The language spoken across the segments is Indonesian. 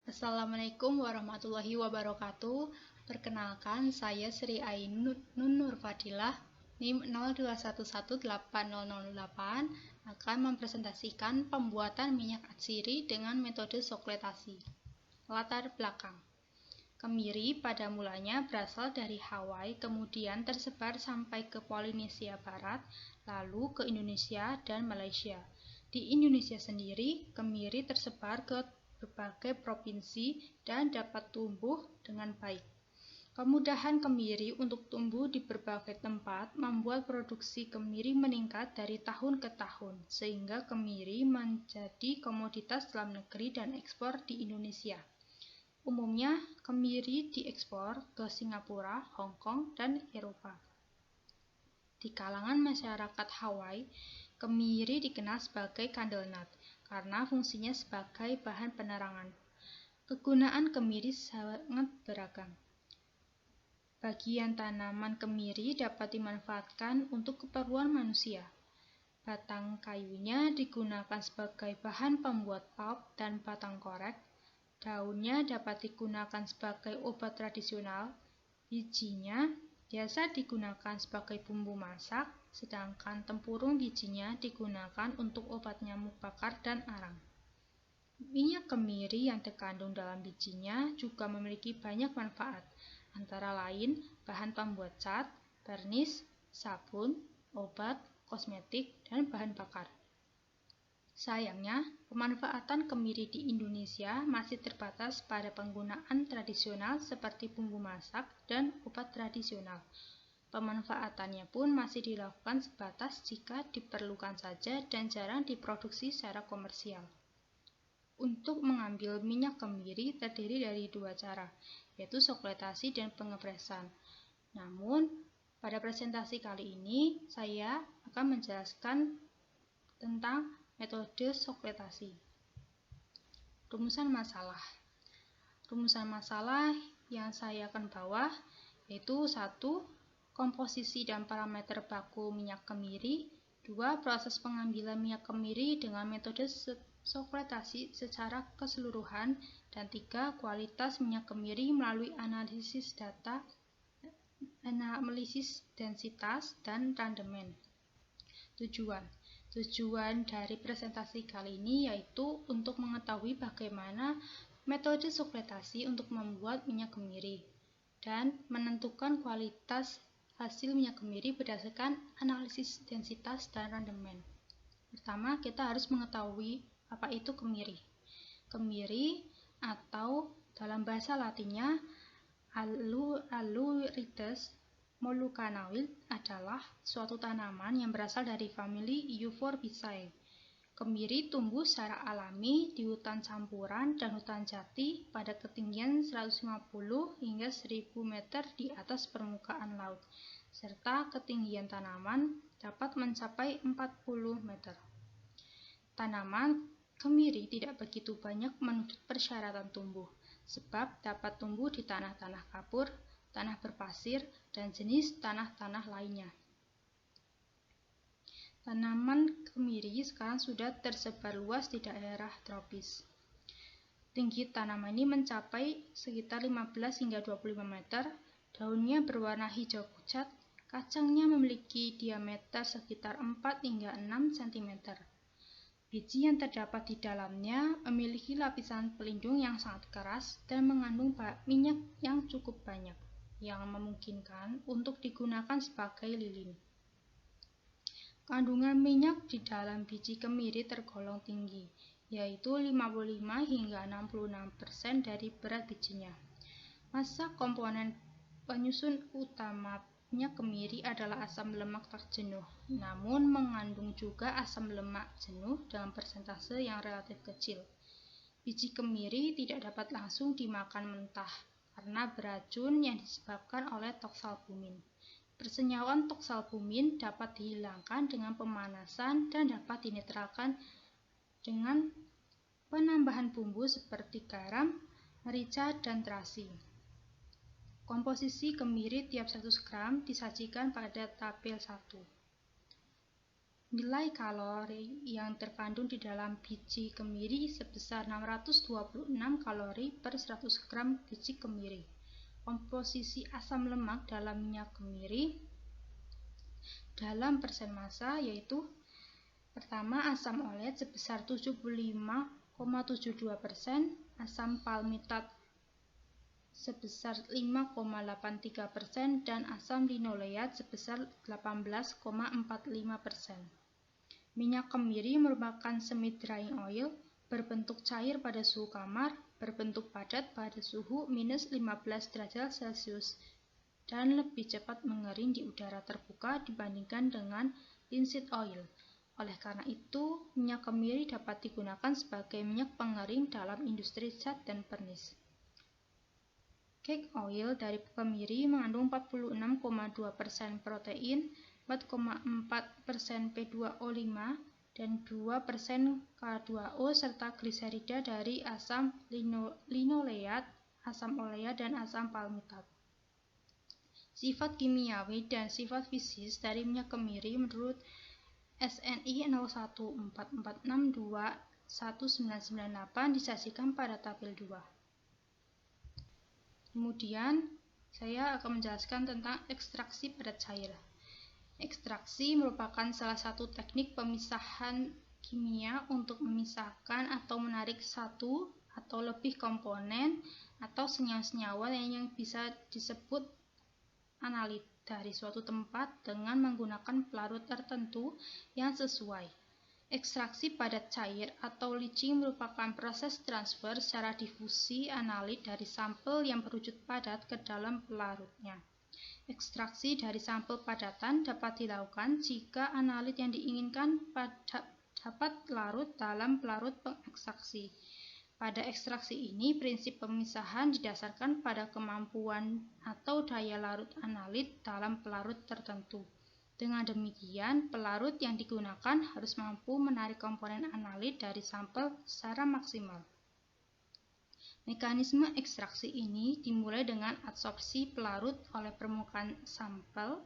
Assalamualaikum warahmatullahi wabarakatuh. Perkenalkan, saya Sri Ainun Nur Fadilah, NIM 021180008, akan mempresentasikan pembuatan minyak atsiri dengan metode sokletasi. Latar belakang. Kemiri pada mulanya berasal dari Hawaii, kemudian tersebar sampai ke Polinesia Barat, lalu ke Indonesia dan Malaysia. Di Indonesia sendiri, kemiri tersebar ke berbagai provinsi dan dapat tumbuh dengan baik. Kemudahan kemiri untuk tumbuh di berbagai tempat membuat produksi kemiri meningkat dari tahun ke tahun, sehingga kemiri menjadi komoditas dalam negeri dan ekspor di Indonesia. Umumnya, kemiri diekspor ke Singapura, Hong Kong, dan Eropa. Di kalangan masyarakat Hawaii, kemiri dikenal sebagai candle nut karena fungsinya sebagai bahan penerangan. Kegunaan kemiri sangat beragam. Bagian tanaman kemiri dapat dimanfaatkan untuk keperluan manusia. Batang kayunya digunakan sebagai bahan pembuat pulp dan batang korek. Daunnya dapat digunakan sebagai obat tradisional. Bijinya biasa digunakan sebagai bumbu masak, sedangkan tempurung bijinya digunakan untuk obat nyamuk bakar dan arang. Minyak kemiri yang terkandung dalam bijinya juga memiliki banyak manfaat, antara lain bahan pembuat cat, vernis, sabun, obat, kosmetik, dan bahan bakar. Sayangnya, pemanfaatan kemiri di Indonesia masih terbatas pada penggunaan tradisional seperti bumbu masak dan obat tradisional. Pemanfaatannya pun masih dilakukan sebatas jika diperlukan saja dan jarang diproduksi secara komersial. Untuk mengambil minyak kemiri terdiri dari dua cara, yaitu sokletasi dan pengepresan. Namun, pada presentasi kali ini saya akan menjelaskan tentang metode sokletasi. Rumusan masalah. Rumusan masalah yang saya akan bawa yaitu 1. Komposisi dan parameter baku minyak kemiri. 2. Proses pengambilan minyak kemiri dengan metode sokletasi secara keseluruhan. Dan 3. Kualitas minyak kemiri melalui analisis data, analisis densitas, dan randemen. Tujuan dari presentasi kali ini yaitu untuk mengetahui bagaimana metode sokletasi untuk membuat minyak kemiri dan menentukan kualitas hasil minyak kemiri berdasarkan analisis densitas dan randemen. Pertama, kita harus mengetahui apa itu kemiri. Kemiri atau dalam bahasa Latinnya Alurites Moluccanae adalah suatu tanaman yang berasal dari famili Euphorbiaceae. Kemiri tumbuh secara alami di hutan campuran dan hutan jati pada ketinggian 150 hingga 1000 meter di atas permukaan laut, serta ketinggian tanaman dapat mencapai 40 meter. Tanaman kemiri tidak begitu banyak menuntut persyaratan tumbuh, sebab dapat tumbuh di tanah-tanah kapur, tanah berpasir, dan jenis tanah-tanah lainnya. Tanaman kemiri sekarang sudah tersebar luas di daerah tropis. Tinggi tanaman ini mencapai sekitar 15 hingga 25 meter, daunnya berwarna hijau pucat, kacangnya memiliki diameter sekitar 4 hingga 6 cm. Biji yang terdapat di dalamnya memiliki lapisan pelindung yang sangat keras dan mengandung minyak yang cukup banyak, yang memungkinkan untuk digunakan sebagai lilin. Kandungan minyak di dalam biji kemiri tergolong tinggi, yaitu 55 hingga 66% dari berat bijinya. Massa komponen penyusun utama minyak kemiri adalah asam lemak tak jenuh, namun mengandung juga asam lemak jenuh dalam persentase yang relatif kecil. Biji kemiri tidak dapat langsung dimakan mentah karena beracun yang disebabkan oleh toksalbumin. Persenyawaan toksalbumin dapat dihilangkan dengan pemanasan dan dapat dinetralkan dengan penambahan bumbu seperti garam, merica, dan terasi. Komposisi kemiri tiap 100 gram disajikan pada tabel 1. nilai kalori yang terkandung di dalam biji kemiri sebesar 626 kalori per 100 gram biji kemiri. Komposisi asam lemak dalam minyak kemiri dalam persen massa yaitu pertama, asam olet sebesar 75,72%, asam palmitat sebesar 5,83% dan asam linoleat sebesar 18,45%. Minyak kemiri merupakan semi-drying oil berbentuk cair pada suhu kamar, berbentuk padat pada suhu minus 15 derajat Celcius, dan lebih cepat mengering di udara terbuka dibandingkan dengan linseed oil. Oleh karena itu, minyak kemiri dapat digunakan sebagai minyak pengering dalam industri cat dan pernis. Cake oil dari kemiri mengandung 46,2% protein, 4,4% P2O5, dan 2% K2O serta gliserida dari asam linoleat, asam olea, dan asam palmitat. Sifat kimiawi dan sifat fisik dari minyak kemiri menurut SNI 0144621998 disajikan pada tabel 2. Kemudian, saya akan menjelaskan tentang ekstraksi pada cair. Ekstraksi merupakan salah satu teknik pemisahan kimia untuk memisahkan atau menarik satu atau lebih komponen atau senyawa-senyawa yang bisa disebut analit dari suatu tempat dengan menggunakan pelarut tertentu yang sesuai. Ekstraksi padat cair atau leaching merupakan proses transfer secara difusi analit dari sampel yang berwujud padat ke dalam pelarutnya. Ekstraksi dari sampel padatan dapat dilakukan jika analit yang diinginkan dapat larut dalam pelarut pengekstraksi. Pada ekstraksi ini, prinsip pemisahan didasarkan pada kemampuan atau daya larut analit dalam pelarut tertentu. Dengan demikian, pelarut yang digunakan harus mampu menarik komponen analit dari sampel secara maksimal. Mekanisme ekstraksi ini dimulai dengan adsorpsi pelarut oleh permukaan sampel,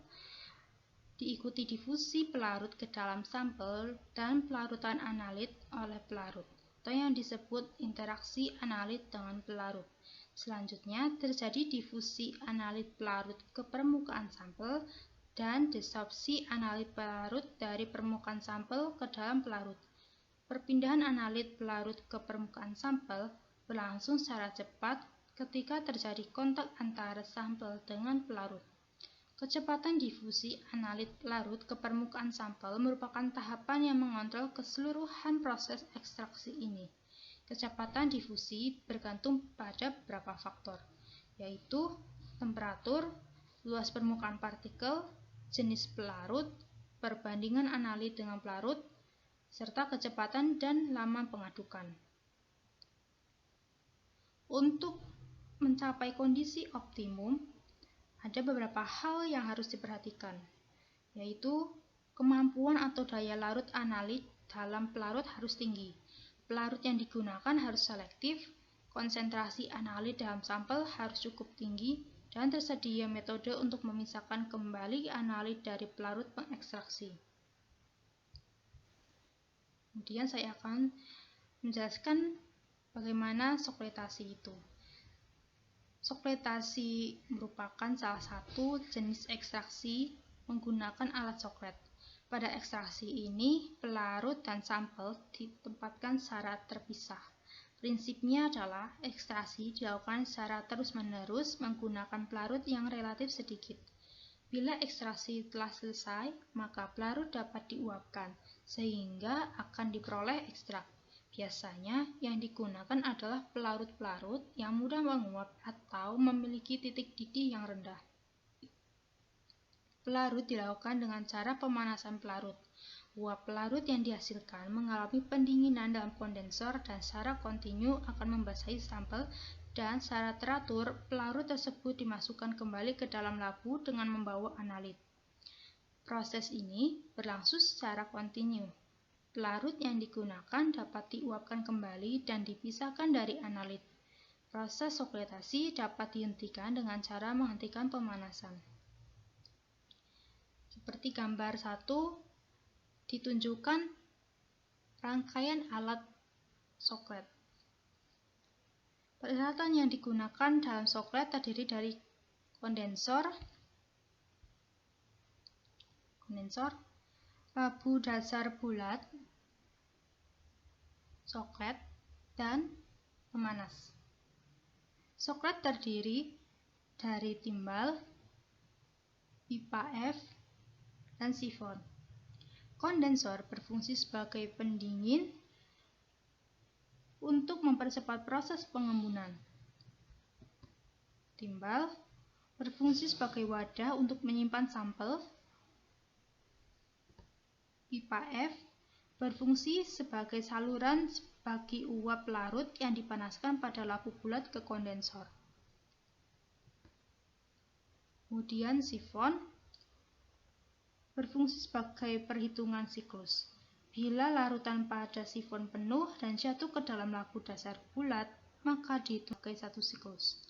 diikuti difusi pelarut ke dalam sampel, dan pelarutan analit oleh pelarut, atau yang disebut interaksi analit dengan pelarut. Selanjutnya, terjadi difusi analit pelarut ke permukaan sampel, dan desorpsi analit pelarut dari permukaan sampel ke dalam pelarut. Perpindahan analit pelarut ke permukaan sampel berlangsung secara cepat ketika terjadi kontak antara sampel dengan pelarut. Kecepatan difusi analit pelarut ke permukaan sampel merupakan tahapan yang mengontrol keseluruhan proses ekstraksi ini. Kecepatan difusi bergantung pada beberapa faktor, yaitu temperatur, luas permukaan partikel, jenis pelarut, perbandingan analit dengan pelarut, serta kecepatan dan lama pengadukan. Untuk mencapai kondisi optimum, ada beberapa hal yang harus diperhatikan, yaitu kemampuan atau daya larut analit dalam pelarut harus tinggi, pelarut yang digunakan harus selektif, konsentrasi analit dalam sampel harus cukup tinggi, dan tersedia metode untuk memisahkan kembali analit dari pelarut pengekstraksi. Kemudian saya akan menjelaskan bagaimana sokletasi itu. Sokletasi merupakan salah satu jenis ekstraksi menggunakan alat soklet. Pada ekstraksi ini, pelarut dan sampel ditempatkan secara terpisah. Prinsipnya adalah ekstraksi dilakukan secara terus-menerus menggunakan pelarut yang relatif sedikit. Bila ekstraksi telah selesai, maka pelarut dapat diuapkan, sehingga akan diperoleh ekstrak. Biasanya yang digunakan adalah pelarut-pelarut yang mudah menguap atau memiliki titik didih yang rendah. Pelarut dilakukan dengan cara pemanasan pelarut. Uap pelarut yang dihasilkan mengalami pendinginan dalam kondensor dan secara kontinu akan membasahi sampel, dan secara teratur pelarut tersebut dimasukkan kembali ke dalam labu dengan membawa analit. Proses ini berlangsung secara kontinu. Pelarut yang digunakan dapat diuapkan kembali dan dipisahkan dari analit. Proses sokletasi dapat dihentikan dengan cara menghentikan pemanasan. Seperti gambar 1, ditunjukkan rangkaian alat soklet. Peralatan yang digunakan dalam soklet terdiri dari kondensor, labu dasar bulat, soklet, dan pemanas. Soklet terdiri dari timbal, pipa F, dan sifon. Kondensor berfungsi sebagai pendingin untuk mempercepat proses pengembunan. Timbal berfungsi sebagai wadah untuk menyimpan sampel. Pipa F berfungsi sebagai saluran bagi uap larut yang dipanaskan pada labu bulat ke kondensor. Kemudian sifon berfungsi sebagai perhitungan siklus. Bila larutan pada sifon penuh dan jatuh ke dalam labu dasar bulat, maka dihitung sebagai satu siklus.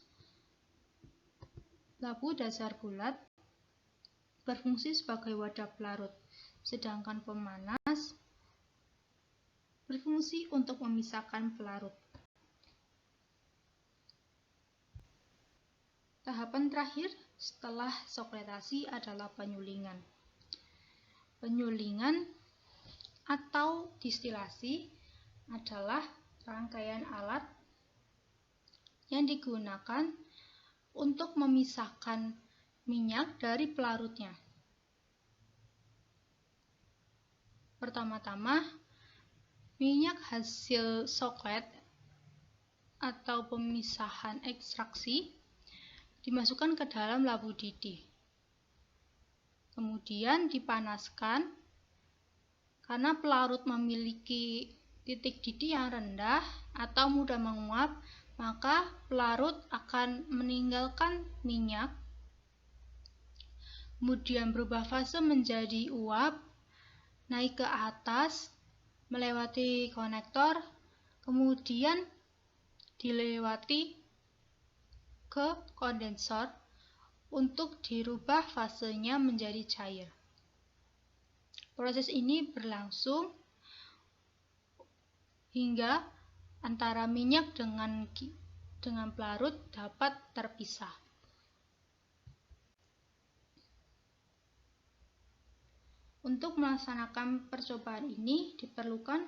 Labu dasar bulat berfungsi sebagai wadah pelarut, sedangkan pemanas berfungsi untuk memisahkan pelarut. Tahapan terakhir setelah sokletasi adalah penyulingan. Penyulingan atau distilasi adalah rangkaian alat yang digunakan untuk memisahkan minyak dari pelarutnya. Pertama-tama, minyak hasil soklet atau pemisahan ekstraksi dimasukkan ke dalam labu didih. Kemudian dipanaskan. Karena pelarut memiliki titik didih yang rendah atau mudah menguap, maka pelarut akan meninggalkan minyak, kemudian berubah fase menjadi uap, naik ke atas, melewati konektor, kemudian dilewati ke kondensor untuk dirubah fasenya menjadi cair. Proses ini berlangsung hingga antara minyak dengan pelarut dapat terpisah. Untuk melaksanakan percobaan ini diperlukan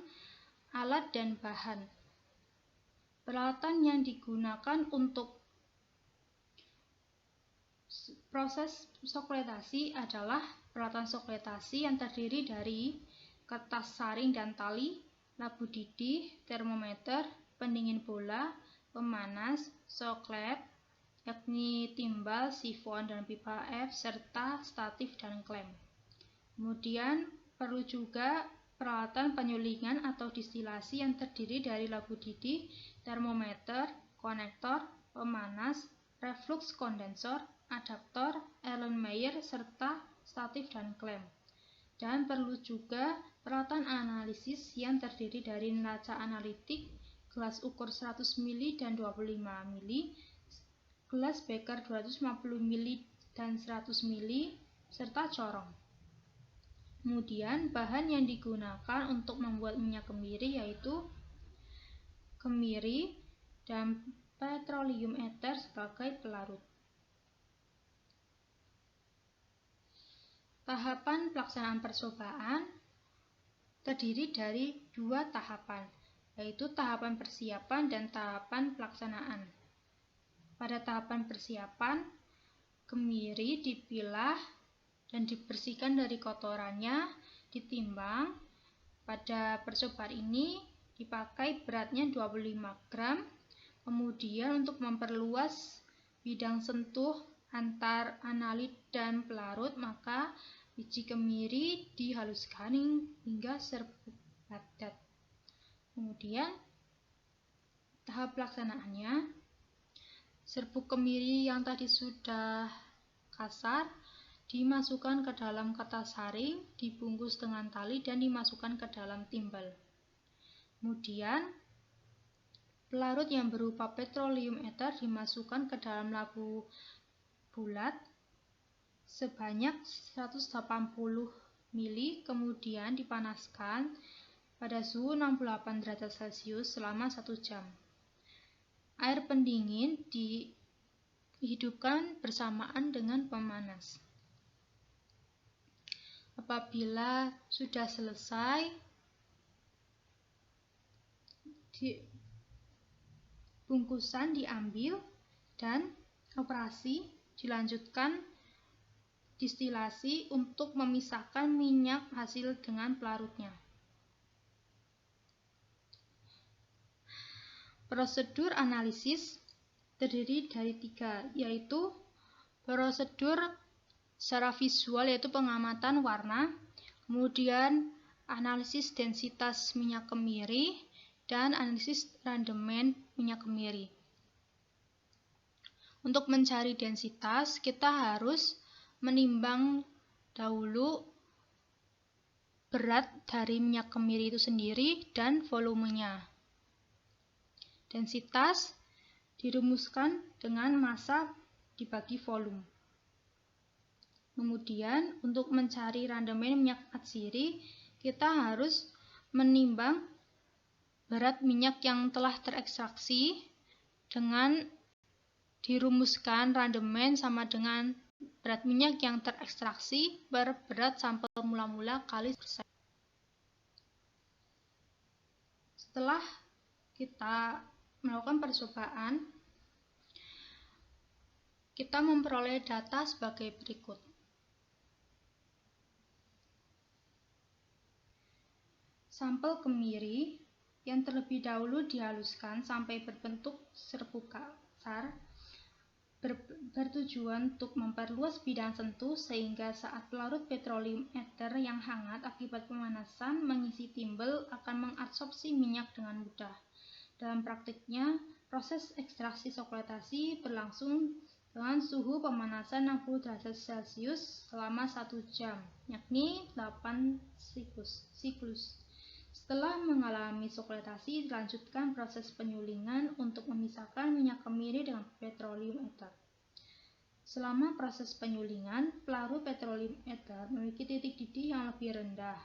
alat dan bahan. Peralatan yang digunakan untuk proses sokletasi adalah peralatan sokletasi yang terdiri dari kertas saring dan tali, labu didih, termometer, pendingin bola, pemanas, soklet, yakni timbal, sifon, dan pipa F, serta statif dan klem. Kemudian perlu juga peralatan penyulingan atau distilasi yang terdiri dari labu didih, termometer, konektor, pemanas, reflux kondensor, adaptor, Erlenmeyer, serta statif dan klem. Dan perlu juga peralatan analisis yang terdiri dari neraca analitik, gelas ukur 100 ml dan 25 ml, gelas beker 250 ml dan 100 ml, serta corong. Kemudian bahan yang digunakan untuk membuat minyak kemiri yaitu kemiri dan petroleum ether sebagai pelarut. Tahapan pelaksanaan percobaan terdiri dari dua tahapan, yaitu tahapan persiapan dan tahapan pelaksanaan. Pada tahapan persiapan, kemiri dipilah dan dibersihkan dari kotorannya, ditimbang. Pada percobaan ini dipakai beratnya 25 gram. Kemudian untuk memperluas bidang sentuh antar analit dan pelarut, maka biji kemiri dihaluskan hingga serbuk padat. Kemudian tahap pelaksanaannya, serbuk kemiri yang tadi sudah kasar dimasukkan ke dalam kertas saring, dibungkus dengan tali dan dimasukkan ke dalam timbal. Kemudian pelarut yang berupa petroleum ether dimasukkan ke dalam labu bulat sebanyak 180 mili, kemudian dipanaskan pada suhu 68 derajat Celcius selama 1 jam. Air pendingin dihidupkan bersamaan dengan pemanas. Apabila sudah selesai, bungkusan diambil dan operasi dilanjutkan distilasi untuk memisahkan minyak hasil dengan pelarutnya. Prosedur analisis terdiri dari 3, yaitu prosedur secara visual, yaitu pengamatan warna, kemudian analisis densitas minyak kemiri, dan analisis randemen minyak kemiri. Untuk mencari densitas, kita harus menimbang dahulu berat dari minyak kemiri itu sendiri dan volumenya. Densitas dirumuskan dengan massa dibagi volume. Kemudian untuk mencari randemen minyak atsiri, kita harus menimbang berat minyak yang telah terekstraksi dengan dirumuskan randemen sama dengan berat minyak yang terekstraksi per berat sampel mula-mula kali persen. Setelah kita melakukan percobaan, kita memperoleh data sebagai berikut. Sampel kemiri yang terlebih dahulu dihaluskan sampai berbentuk serbuk kasar bertujuan untuk memperluas bidang sentuh sehingga saat pelarut petroleum ether yang hangat akibat pemanasan mengisi timbel akan mengabsorpsi minyak dengan mudah. Dalam praktiknya, proses ekstraksi sokletasi berlangsung dengan suhu pemanasan 60 derajat Celcius selama 1 jam, yakni 8 siklus. Setelah mengalami sokletasi, dilanjutkan proses penyulingan untuk memisahkan minyak kemiri dengan petroleum ether. Selama proses penyulingan, pelarut petroleum ether memiliki titik didih yang lebih rendah,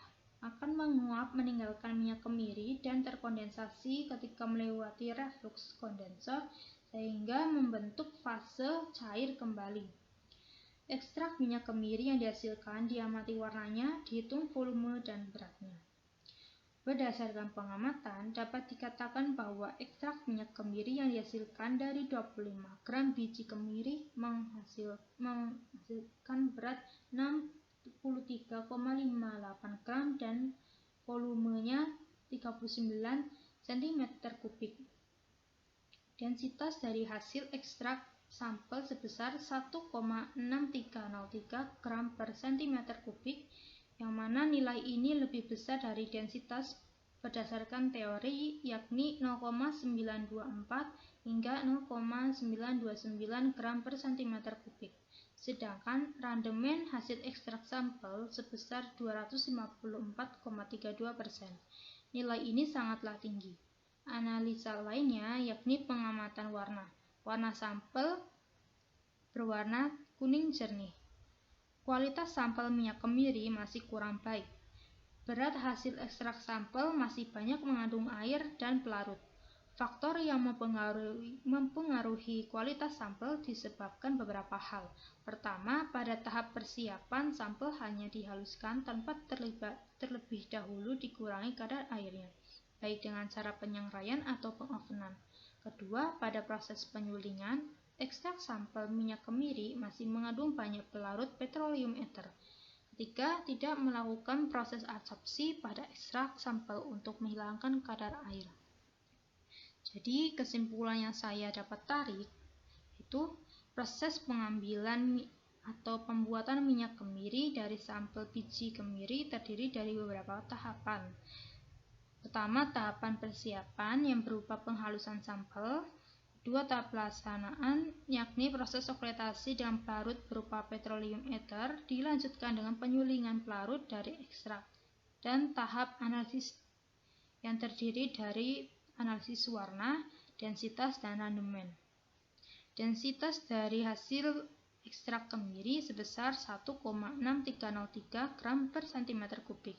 akan menguap meninggalkan minyak kemiri dan terkondensasi ketika melewati reflux kondensor sehingga membentuk fase cair kembali. Ekstrak minyak kemiri yang dihasilkan diamati warnanya, dihitung volume dan beratnya. Berdasarkan pengamatan, dapat dikatakan bahwa ekstrak minyak kemiri yang dihasilkan dari 25 gram biji kemiri menghasilkan berat 63,58 gram dan volumenya 39 cm3. Densitas dari hasil ekstrak sampel sebesar 1,6303 gram per cm3, yang mana nilai ini lebih besar dari densitas berdasarkan teori, yakni 0,924 hingga 0,929 gram per cm3. Sedangkan randemen hasil ekstrak sampel sebesar 254,32%. Nilai ini sangatlah tinggi. Analisa lainnya yakni pengamatan warna. Warna sampel berwarna kuning jernih. Kualitas sampel minyak kemiri masih kurang baik. Berat hasil ekstrak sampel masih banyak mengandung air dan pelarut. Faktor yang mempengaruhi kualitas sampel disebabkan beberapa hal. Pertama, pada tahap persiapan sampel hanya dihaluskan tanpa terlebih dahulu dikurangi kadar airnya, baik dengan cara penyangrai atau pengovenan. Kedua, pada proses penyulingan, ekstrak sampel minyak kemiri masih mengandung banyak pelarut petroleum ether. Ketiga, tidak melakukan proses adsorpsi pada ekstrak sampel untuk menghilangkan kadar air. Jadi, kesimpulan yang saya dapat tarik itu proses pengambilan atau pembuatan minyak kemiri dari sampel biji kemiri terdiri dari beberapa tahapan. Pertama, tahapan persiapan yang berupa penghalusan sampel. Kedua, tahap pelaksanaan, yakni proses sokletasi dengan pelarut berupa petroleum ether, dilanjutkan dengan penyulingan pelarut dari ekstrak. Dan tahap analisis yang terdiri dari analisis warna, densitas, dan randemen. Densitas dari hasil ekstrak kemiri sebesar 1,6303 gram per cm kubik.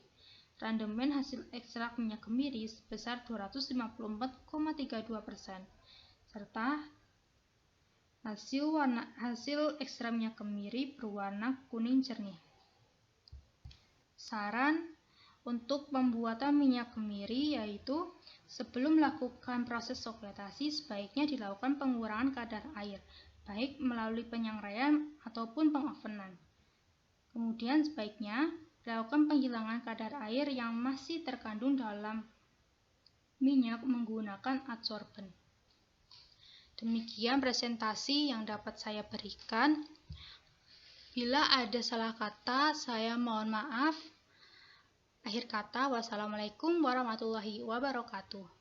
Randemen hasil ekstrak minyak kemiri sebesar 254,32%, serta hasil ekstrak minyak kemiri berwarna kuning jernih. Saran untuk pembuatan minyak kemiri yaitu sebelum melakukan proses sokletasi sebaiknya dilakukan pengurangan kadar air, baik melalui penyangrai ataupun pengovenan. Kemudian sebaiknya dilakukan penghilangan kadar air yang masih terkandung dalam minyak menggunakan adsorben. Demikian presentasi yang dapat saya berikan. Bila ada salah kata, saya mohon maaf. Akhir kata, wassalamualaikum warahmatullahi wabarakatuh.